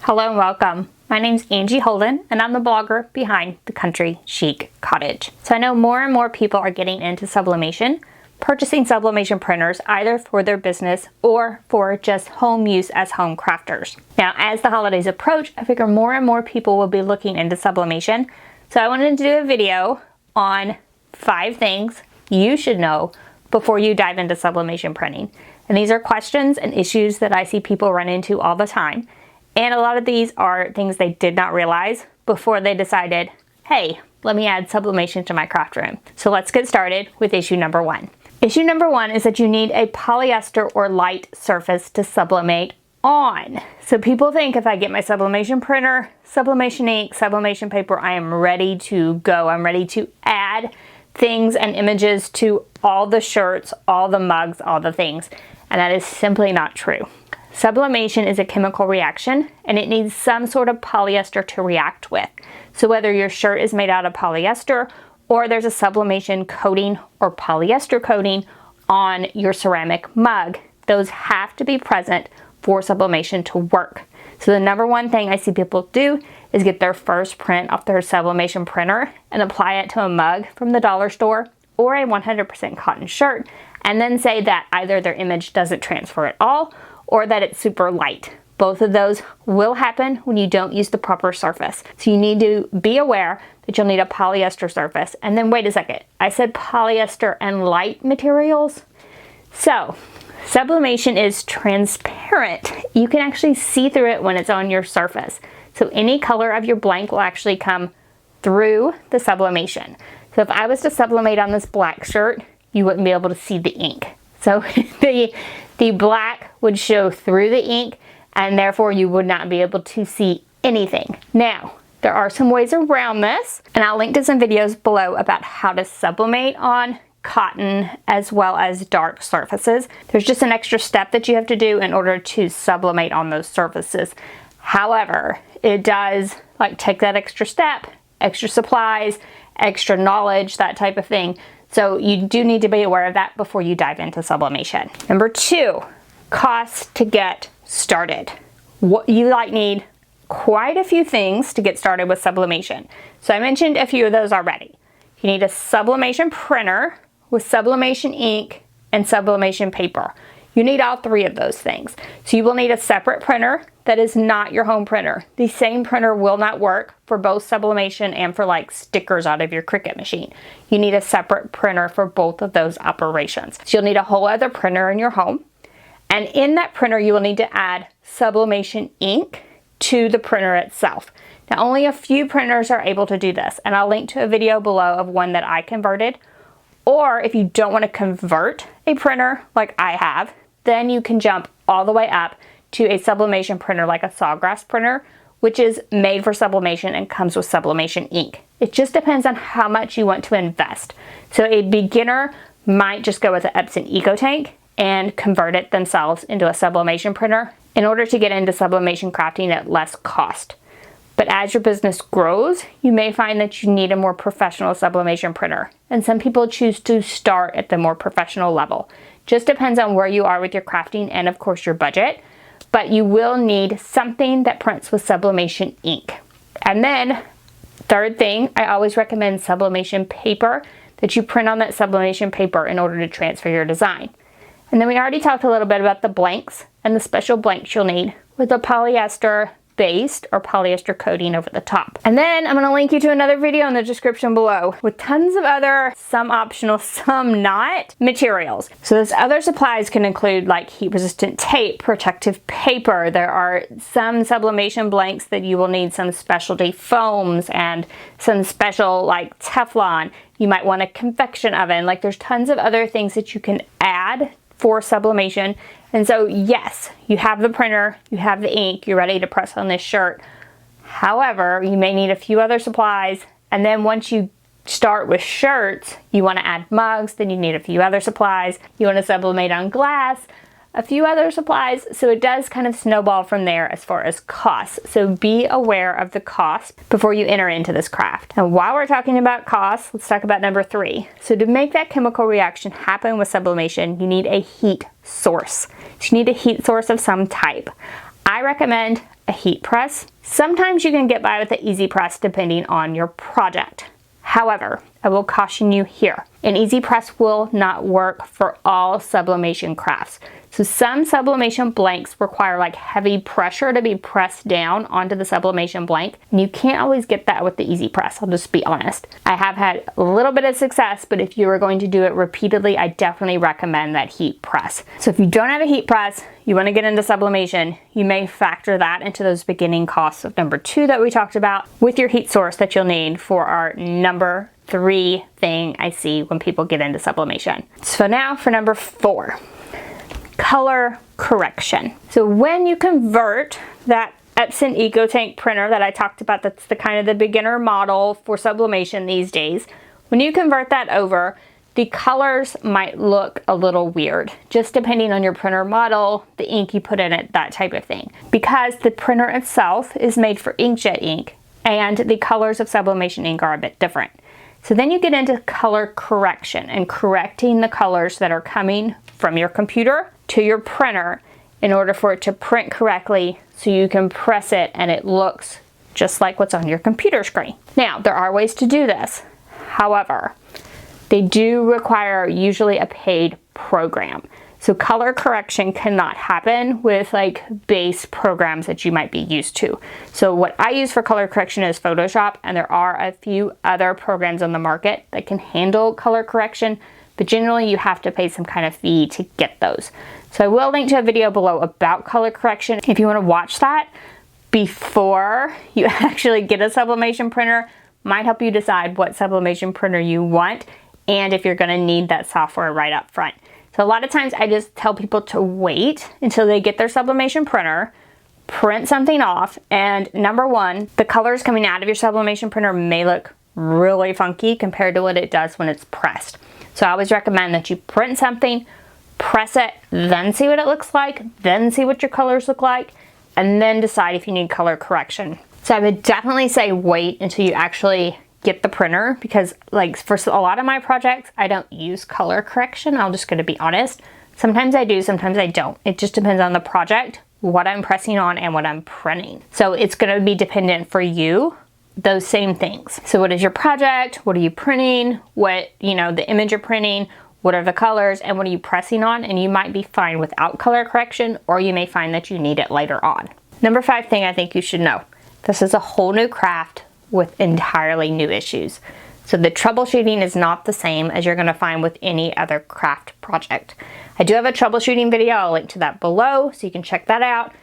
Hello and welcome. My name's Angie Holden and I'm the blogger behind the Country Chic Cottage. So I know more and more people are getting into sublimation, purchasing sublimation printers either for their business or for just home use as home crafters. Now as the holidays approach, I figure more and more people will be looking into sublimation. So I wanted to do a video on 5 things you should know before you dive into sublimation printing. And these are questions and issues that I see people run into all the time. And a lot of these are things they did not realize before they decided, hey, let me add sublimation to my craft room. So let's get started with issue number 1. Issue number 1 is that you need a polyester or light surface to sublimate on. So people think if I get my sublimation printer, sublimation ink, sublimation paper, I am ready to go. I'm ready to add things and images to all the shirts, all the mugs, all the things. And that is simply not true. Sublimation is a chemical reaction and it needs some sort of polyester to react with. So whether your shirt is made out of polyester or there's a sublimation coating or polyester coating on your ceramic mug, those have to be present for sublimation to work. So the number one thing I see people do is get their first print off their sublimation printer and apply it to a mug from the dollar store or a 100% cotton shirt and then say that either their image doesn't transfer at all or that it's super light. Both of those will happen when you don't use the proper surface. So you need to be aware that you'll need a polyester surface. And then wait a second, I said polyester and light materials. So sublimation is transparent. You can actually see through it when it's on your surface. So any color of your blank will actually come through the sublimation. So if I was to sublimate on this black shirt, you wouldn't be able to see the ink. So the black would show through the ink and therefore you would not be able to see anything. Now, there are some ways around this and I'll link to some videos below about how to sublimate on cotton as well as dark surfaces. There's just an extra step that you have to do in order to sublimate on those surfaces. However, it does take that extra step, extra supplies, extra knowledge, that type of thing. So you do need to be aware of that before you dive into sublimation. Number 2, costs to get started. You need quite a few things to get started with sublimation. So I mentioned a few of those already. You need a sublimation printer with sublimation ink and sublimation paper. You need all 3 of those things. So you will need a separate printer that is not your home printer. The same printer will not work for both sublimation and for stickers out of your Cricut machine. You need a separate printer for both of those operations. So you'll need a whole other printer in your home. And in that printer, you will need to add sublimation ink to the printer itself. Now, only a few printers are able to do this, and I'll link to a video below of one that I converted. Or if you don't want to convert a printer like I have, then you can jump all the way up to a sublimation printer like a Sawgrass printer, which is made for sublimation and comes with sublimation ink. It just depends on how much you want to invest. So a beginner might just go with an Epson EcoTank and convert it themselves into a sublimation printer in order to get into sublimation crafting at less cost. But as your business grows, you may find that you need a more professional sublimation printer. And some people choose to start at the more professional level. Just depends on where you are with your crafting and of course your budget. But you will need something that prints with sublimation ink. And then, third thing, I always recommend sublimation paper, that you print on that sublimation paper in order to transfer your design. And then we already talked a little bit about the blanks and the special blanks you'll need with a polyester based or polyester coating over the top. And then I'm going to link you to another video in the description below with tons of other, some optional, some not, materials. So those other supplies can include heat resistant tape, protective paper. There are some sublimation blanks that you will need some specialty foams and some special Teflon. You might want a convection oven. There's tons of other things that you can add for sublimation. And so yes, you have the printer, you have the ink, you're ready to press on this shirt. However, you may need a few other supplies. And then once you start with shirts, you want to add mugs, then you need a few other supplies. You want to sublimate on glass, a few other supplies. So it does kind of snowball from there as far as costs. So be aware of the cost before you enter into this craft. And while we're talking about costs, let's talk about number 3. So to make that chemical reaction happen with sublimation, you need a heat source. So you need a heat source of some type. I recommend a heat press. Sometimes you can get by with the easy press depending on your project. However, I will caution you here, an easy press will not work for all sublimation crafts. So some sublimation blanks require like heavy pressure to be pressed down onto the sublimation blank, and you can't always get that with the easy press, I'll just be honest. I have had a little bit of success, but if you are going to do it repeatedly, I definitely recommend that heat press. So if you don't have a heat press, you want to get into sublimation, you may factor that into those beginning costs of number 2 that we talked about with your heat source that you'll need for our number 3 thing I see when people get into sublimation. So now for number 4. Color correction. So when you convert that Epson EcoTank printer that I talked about, that's the kind of the beginner model for sublimation these days, when you convert that over, the colors might look a little weird, just depending on your printer model, the ink you put in it, that type of thing. Because the printer itself is made for inkjet ink, and the colors of sublimation ink are a bit different. So then you get into color correction and correcting the colors that are coming from your computer to your printer in order for it to print correctly so you can press it and it looks just like what's on your computer screen. Now, there are ways to do this. However, they do require usually a paid program. So color correction cannot happen with like base programs that you might be used to. So what I use for color correction is Photoshop, and there are a few other programs on the market that can handle color correction, but generally you have to pay some kind of fee to get those. So I will link to a video below about color correction if you want to watch that before you actually get a sublimation printer. Might help you decide what sublimation printer you want and if you're going to need that software right up front. So a lot of times I just tell people to wait until they get their sublimation printer, print something off, and number 1, the colors coming out of your sublimation printer may look really funky compared to what it does when it's pressed. So I always recommend that you print something, press it, then see what it looks like, then see what your colors look like, and then decide if you need color correction. So I would definitely say wait until you actually get the printer, because like for a lot of my projects, I don't use color correction. I'm just going to be honest. Sometimes I do, sometimes I don't. It just depends on the project, what I'm pressing on, and what I'm printing. So it's going to be dependent for you, those same things. So what is your project? What are you printing? What, the image you're printing? What are the colors? And what are you pressing on? And you might be fine without color correction, or you may find that you need it later on. Number 5 thing I think you should know. This is a whole new craft with entirely new issues. So the troubleshooting is not the same as you're going to find with any other craft project. I do have a troubleshooting video, I'll link to that below so you can check that out,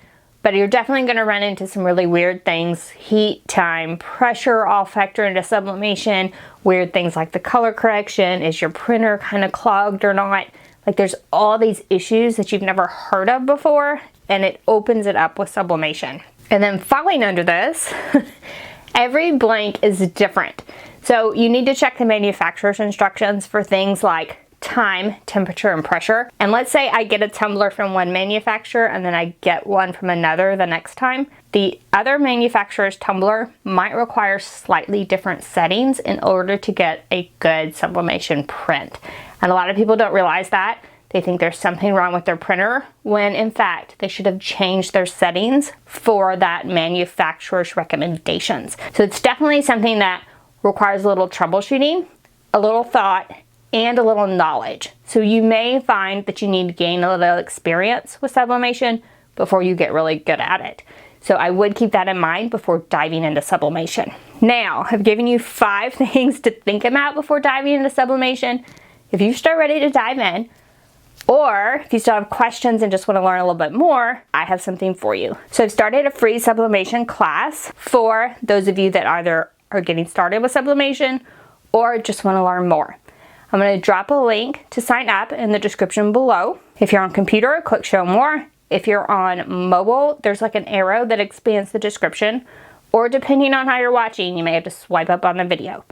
but you're definitely going to run into some really weird things. Heat, time, pressure all factor into sublimation, weird things like the color correction, is your printer kind of clogged or not? Like there's all these issues that you've never heard of before, and it opens it up with sublimation. And then falling under this, every blank is different. So you need to check the manufacturer's instructions for things like time, temperature, and pressure. And let's say I get a tumbler from one manufacturer and then I get one from another the next time. The other manufacturer's tumbler might require slightly different settings in order to get a good sublimation print. And a lot of people don't realize that. They think there's something wrong with their printer, when in fact they should have changed their settings for that manufacturer's recommendations. So it's definitely something that requires a little troubleshooting, a little thought, and a little knowledge. So you may find that you need to gain a little experience with sublimation before you get really good at it. So I would keep that in mind before diving into sublimation. Now, I've given you 5 things to think about before diving into sublimation. If you start ready to dive in, or if you still have questions and just want to learn a little bit more, I have something for you. So I've started a free sublimation class for those of you that either are getting started with sublimation or just want to learn more. I'm going to drop a link to sign up in the description below. If you're on computer, click show more. If you're on mobile, there's like an arrow that expands the description, or depending on how you're watching, you may have to swipe up on the video.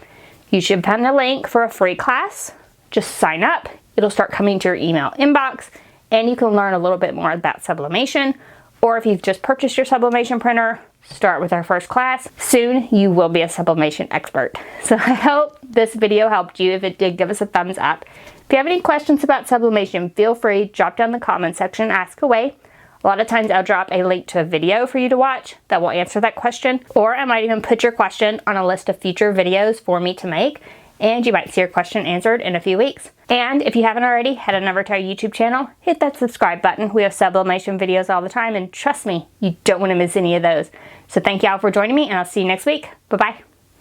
You should find a link for a free class. Just sign up. It'll start coming to your email inbox, and you can learn a little bit more about sublimation. Or if you've just purchased your sublimation printer, start with our first class. Soon you will be a sublimation expert. So I hope this video helped you. If it did, give us a thumbs up. If you have any questions about sublimation, feel free, drop down in the comment section, ask away. A lot of times I'll drop a link to a video for you to watch that will answer that question, or I might even put your question on a list of future videos for me to make, and you might see your question answered in a few weeks. And if you haven't already, head on over to our YouTube channel, hit that subscribe button. We have sublimation videos all the time, and trust me, you don't want to miss any of those. So thank y'all for joining me, and I'll see you next week. Bye-bye.